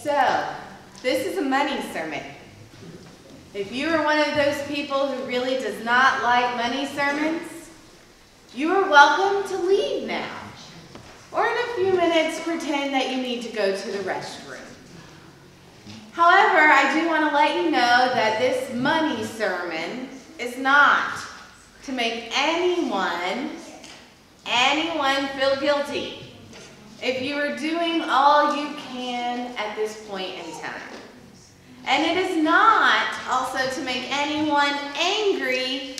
So, this is a money sermon. If you are one of those people who really does not like money sermons, you are welcome to leave now. Or in a few minutes, pretend that you need to go to the restroom. However, I do want to let you know that this money sermon is not to make anyone feel guilty if you are doing all you can at this point in time. And it is not also to make anyone angry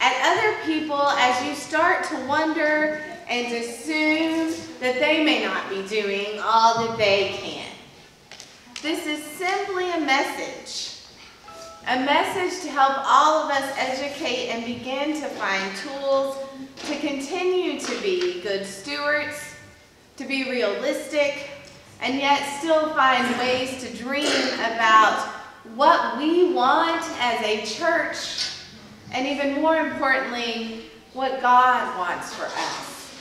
at other people as you start to wonder and assume that they may not be doing all that they can. This is simply a message to help all of us educate and begin to find tools to continue to be good stewards, to be realistic, and yet still find ways to dream about what we want as a church, and even more importantly, what God wants for us.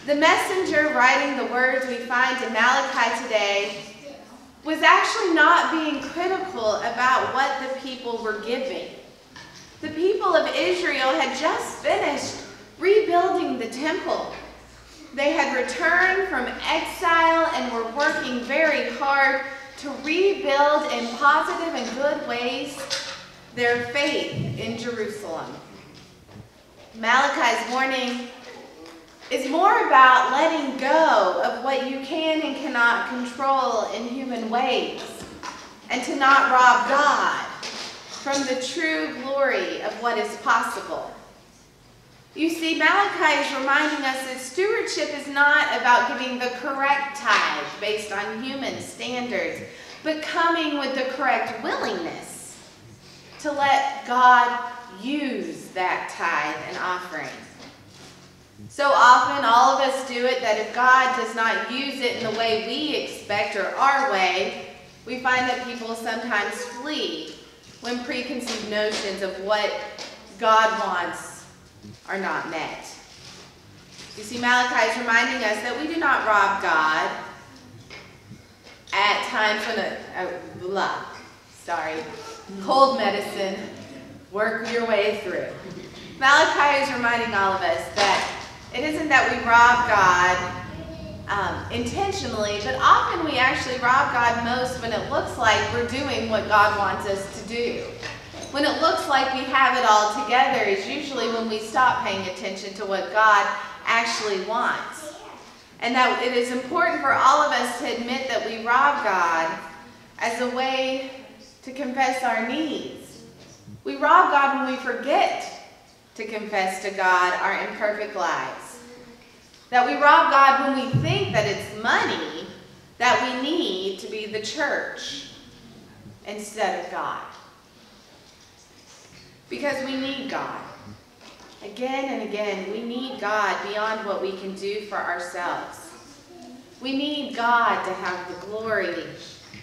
The messenger writing the words we find in Malachi today was actually not being critical about what the people were giving. The people of Israel had just finished rebuilding the temple. They had returned from exile and were working very hard to rebuild in positive and good ways their faith in Jerusalem. Malachi's warning is more about letting go of what you can and cannot control in human ways, and to not rob God from the true glory of what is possible. You see, Malachi is reminding us that stewardship is not about giving the correct tithe based on human standards, but coming with the correct willingness to let God use that tithe and offering. So often, all of us do it that if God does not use it in the way we expect or our way, we find that people sometimes flee when preconceived notions of what God wants are not met. You see, Malachi is reminding us that we do not rob God at times when cold medicine, work your way through. Malachi is reminding all of us that it isn't that we rob God intentionally, but often we actually rob God most when it looks like we're doing what God wants us to do. When it looks like we have it all together is usually when we stop paying attention to what God actually wants. And that it is important for all of us to admit that we rob God as a way to confess our needs. We rob God when we forget to confess to God our imperfect lives. That we rob God when we think that it's money that we need to be the church instead of God. Because we need God. Again and again, we need God beyond what we can do for ourselves. We need God to have the glory.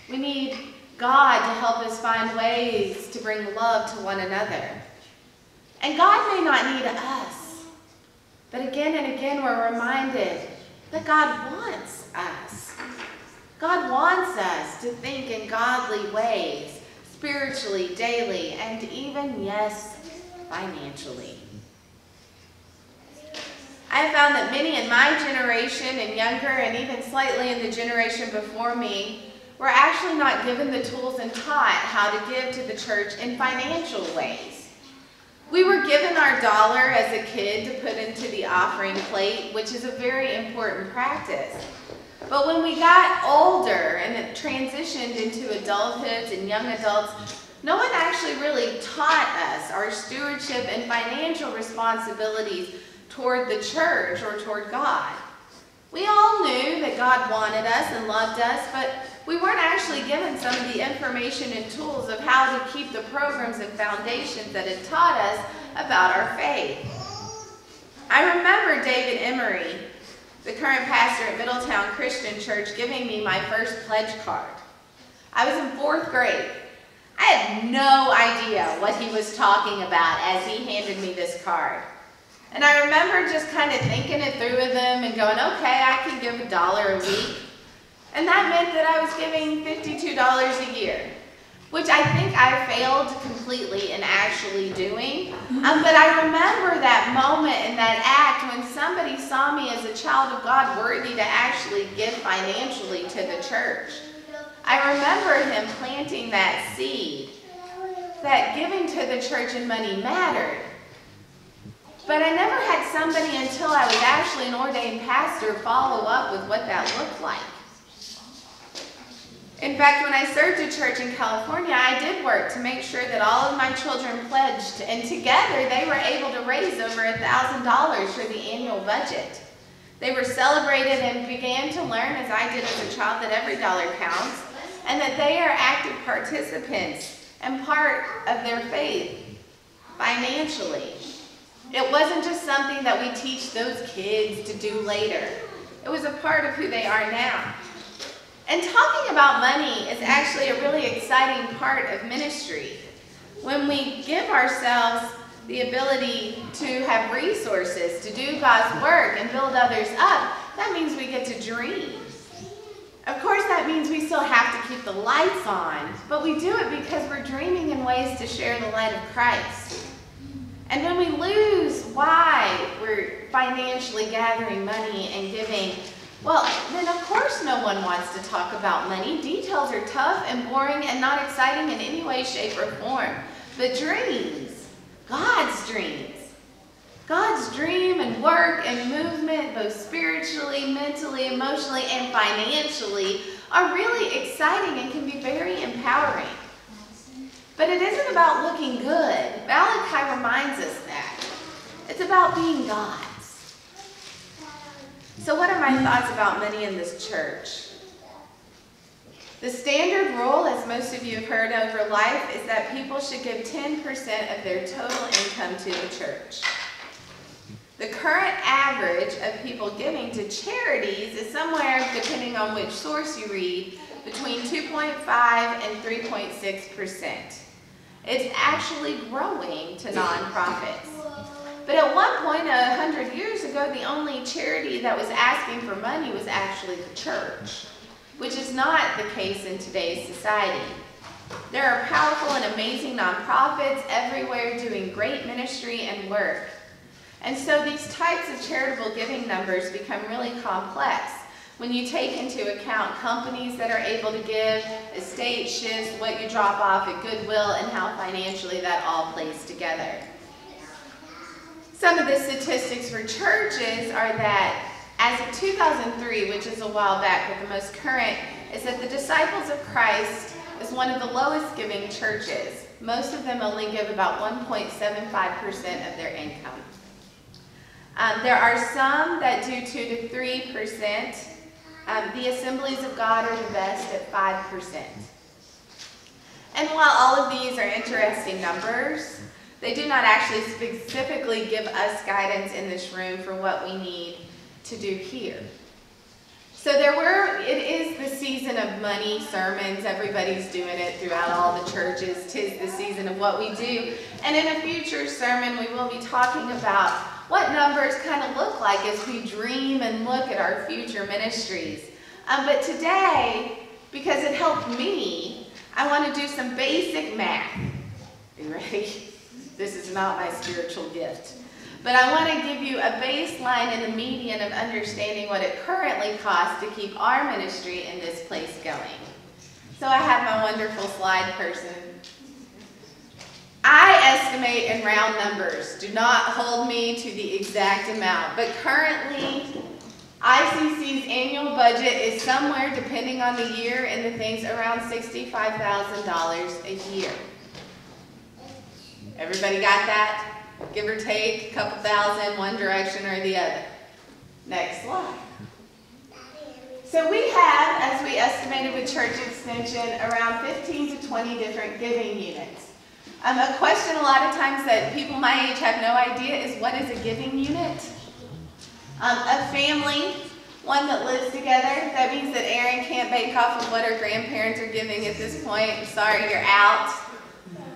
We need God to help us find ways to bring love to one another. And God may not need us, but again and again we're reminded that God wants us. God wants us to think in godly ways, spiritually, daily, and even, yes, financially. I have found that many in my generation and younger, and even slightly in the generation before me, were actually not given the tools and taught how to give to the church in financial ways. We were given our dollar as a kid to put into the offering plate, which is a very important practice. But when we got older and it transitioned into adulthood and young adults, no one actually really taught us our stewardship and financial responsibilities toward the church or toward God. We all knew that God wanted us and loved us, but we weren't actually given some of the information and tools of how to keep the programs and foundations that had taught us about our faith. I remember David Emery, the current pastor at Middletown Christian Church, giving me my first pledge card. I was in 4th grade. I had no idea what he was talking about as he handed me this card. And I remember just kind of thinking it through with him and going, okay, I can give $1 a week. And that meant that I was giving $52 a year, which I think I failed completely in actually doing. But I remember that moment and that act when somebody saw me as a child of God worthy to actually give financially to the church. I remember him planting that seed that giving to the church and money mattered. But I never had somebody until I was actually an ordained pastor follow up with what that looked like. In fact, when I served a church in California, I did work to make sure that all of my children pledged, and together they were able to raise over $1,000 for the annual budget. They were celebrated and began to learn, as I did as a child, that every dollar counts, and that they are active participants and part of their faith financially. It wasn't just something that we teach those kids to do later. It was a part of who they are now. And talking about money is actually a really exciting part of ministry. When we give ourselves the ability to have resources to do God's work and build others up, that means we get to dream. Of course, that means we still have to keep the lights on, but we do it because we're dreaming in ways to share the light of Christ. And when we lose why we're financially gathering money and giving, well, then of course no one wants to talk about money. Details are tough and boring and not exciting in any way, shape, or form. But dreams, God's dreams, God's dream and work and movement, both spiritually, mentally, emotionally, and financially, are really exciting and can be very empowering. But it isn't about looking good. Malachi reminds us that. It's about being God's. So what are my thoughts about money in this church? The standard rule, as most of you have heard over life, is that people should give 10% of their total income to the church. The current average of people giving to charities is somewhere, depending on which source you read, between 2.5 and 3.6%. It's actually growing to nonprofits. But at one point, 100 years ago, the only charity that was asking for money was actually the church, which is not the case in today's society. There are powerful and amazing nonprofits everywhere doing great ministry and work. And so these types of charitable giving numbers become really complex when you take into account companies that are able to give, estate shifts, what you drop off at Goodwill, and how financially that all plays together. Some of the statistics for churches are that as of 2003, which is a while back, but the most current, is that the Disciples of Christ is one of the lowest giving churches. Most of them only give about 1.75% of their income. There are some that do 2 to 3%. The Assemblies of God are the best at 5%. And while all of these are interesting numbers, they do not actually specifically give us guidance in this room for what we need to do here. So it is the season of money sermons. Everybody's doing it throughout all the churches. 'Tis the season of what we do. And in a future sermon, we will be talking about what numbers kind of look like as we dream and look at our future ministries. But today, because it helped me, I want to do some basic math. Are you ready? This is not my spiritual gift. But I want to give you a baseline and a median of understanding what it currently costs to keep our ministry in this place going. So I have my wonderful slide person. I estimate in round numbers. Do not hold me to the exact amount. But currently, ICC's annual budget is somewhere, depending on the year and the things, around $65,000 a year. Everybody got that? Give or take a couple thousand, one direction or the other. Next slide. So we have, as we estimated with church extension, around 15 to 20 different giving units. A question a lot of times that people my age have no idea is, what is a giving unit? A family, one that lives together. That means that Erin can't bake off of what her grandparents are giving at this point. I'm sorry, you're out.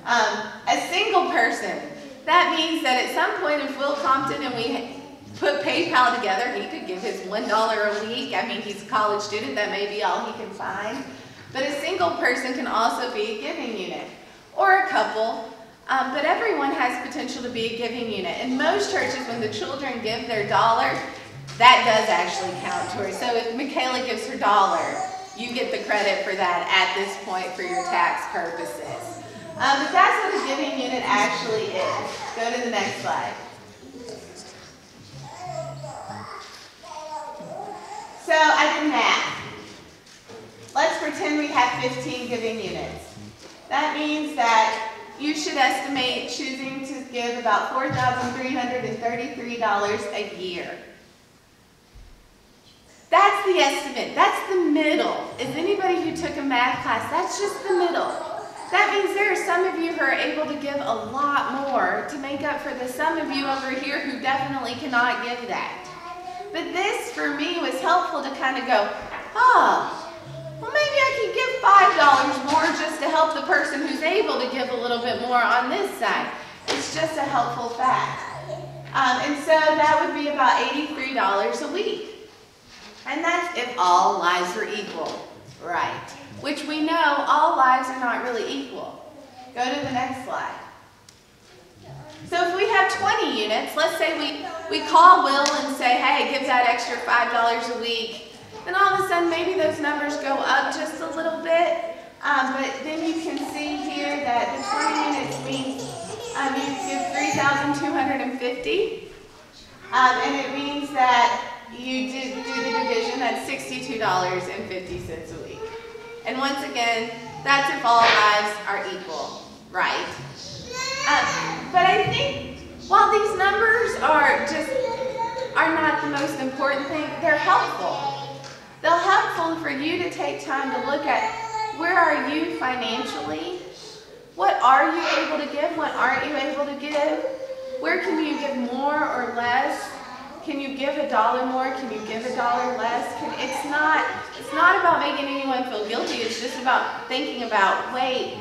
A single person. That means that at some point, if Will Compton and we put PayPal together. He could give his $1 a week. I mean, he's a college student. That may be all he can find. But a single person can also be a giving unit, or a couple. But everyone has potential to be a giving unit. In most churches, when the children give their $1, that does actually count towards. So if Michaela gives her $1, you get the credit for that at this point for your tax purposes. But that's what a giving unit actually is. Go to the next slide. So I did math. Let's pretend we have 15 giving units. That means that you should estimate choosing to give about $4,333 a year. That's the estimate. That's the middle. As anybody who took a math class, that's just the middle. That means there are some of you who are able to give a lot more to make up for the some of you over here who definitely cannot give that. But this, for me, was helpful to kind of go, oh, well, maybe I could give $5 more just to help the person who's able to give a little bit more on this side. It's just a helpful fact. And so that would be about $83 a week. And that's if all lives were equal, right? Which we know all lives are not really equal. Go to the next slide. So if we have 20 units, let's say we call Will and say, hey, give that extra $5 a week. Then all of a sudden, maybe those numbers go up just a little bit. But then you can see here that the 20 units means you give $3,250. And it means that you do the division, that's $62.50 a week. And once again, that's if all lives are equal, right? But I think while these numbers are not the most important thing, they're helpful. They're helpful for you to take time to look at where are you financially? What are you able to give? What aren't you able to give? Where can you give more or less? Can you give $1 more? Can you give $1 less? It's not about making anyone feel guilty. It's just about thinking about, wait,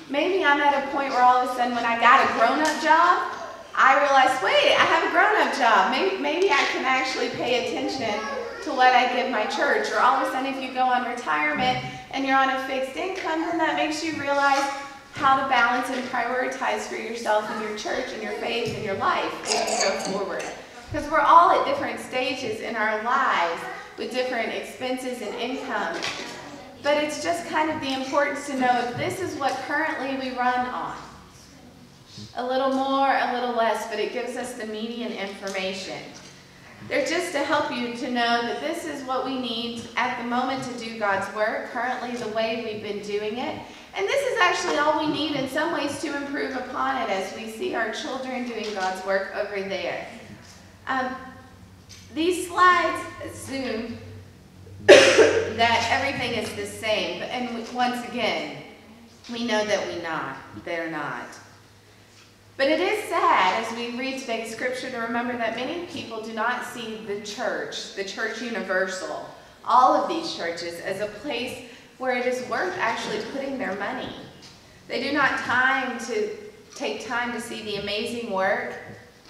maybe I'm at a point where all of a sudden when I got a grown-up job, I realized, wait, I have a grown-up job. Maybe I can actually pay attention to what I give my church. Or all of a sudden if you go on retirement and you're on a fixed income, then that makes you realize how to balance and prioritize for yourself and your church and your faith and your life as you go forward. Because we're all at different stages in our lives with different expenses and income. But it's just kind of the importance to know if this is what currently we run on. A little more, a little less, but it gives us the median information. They're just to help you to know that this is what we need at the moment to do God's work, currently the way we've been doing it. And this is actually all we need in some ways to improve upon it as we see our children doing God's work over there. These slides assume that everything is the same, and once again, we know that they're not. But it is sad as we read today's scripture to remember that many people do not see the church universal, all of these churches, as a place where it is worth actually putting their money. They do not take time to see the amazing work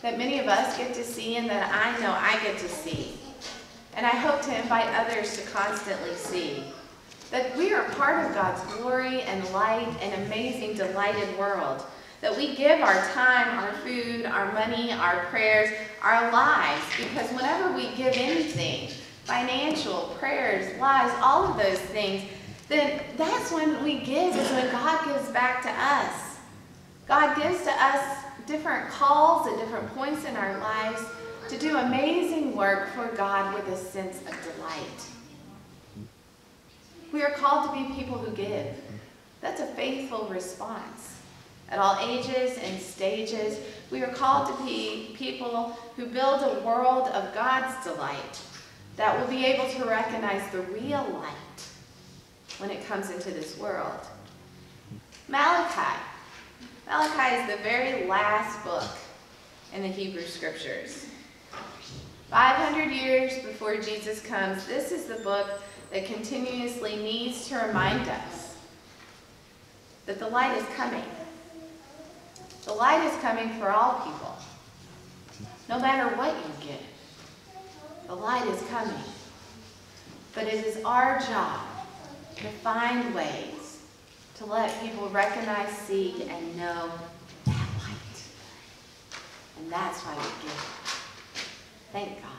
that many of us get to see and that I know I get to see. And I hope to invite others to constantly see that we are part of God's glory and light and amazing, delighted world. That we give our time, our food, our money, our prayers, our lives. Because whenever we give anything, financial, prayers, lives, all of those things, then that's when we give, is when God gives back to us. God gives to us different calls at different points in our lives to do amazing work for God with a sense of delight. We are called to be people who give. That's a faithful response. At all ages and stages, we are called to be people who build a world of God's delight that will be able to recognize the real light when it comes into this world. Malachi. Malachi is the very last book in the Hebrew Scriptures. 500 years before Jesus comes, this is the book that continuously needs to remind us that the light is coming. The light is coming for all people, no matter what you give, The light is coming. But it is our job to find ways to let people recognize, see, and know that light. And that's why we give. Thank God.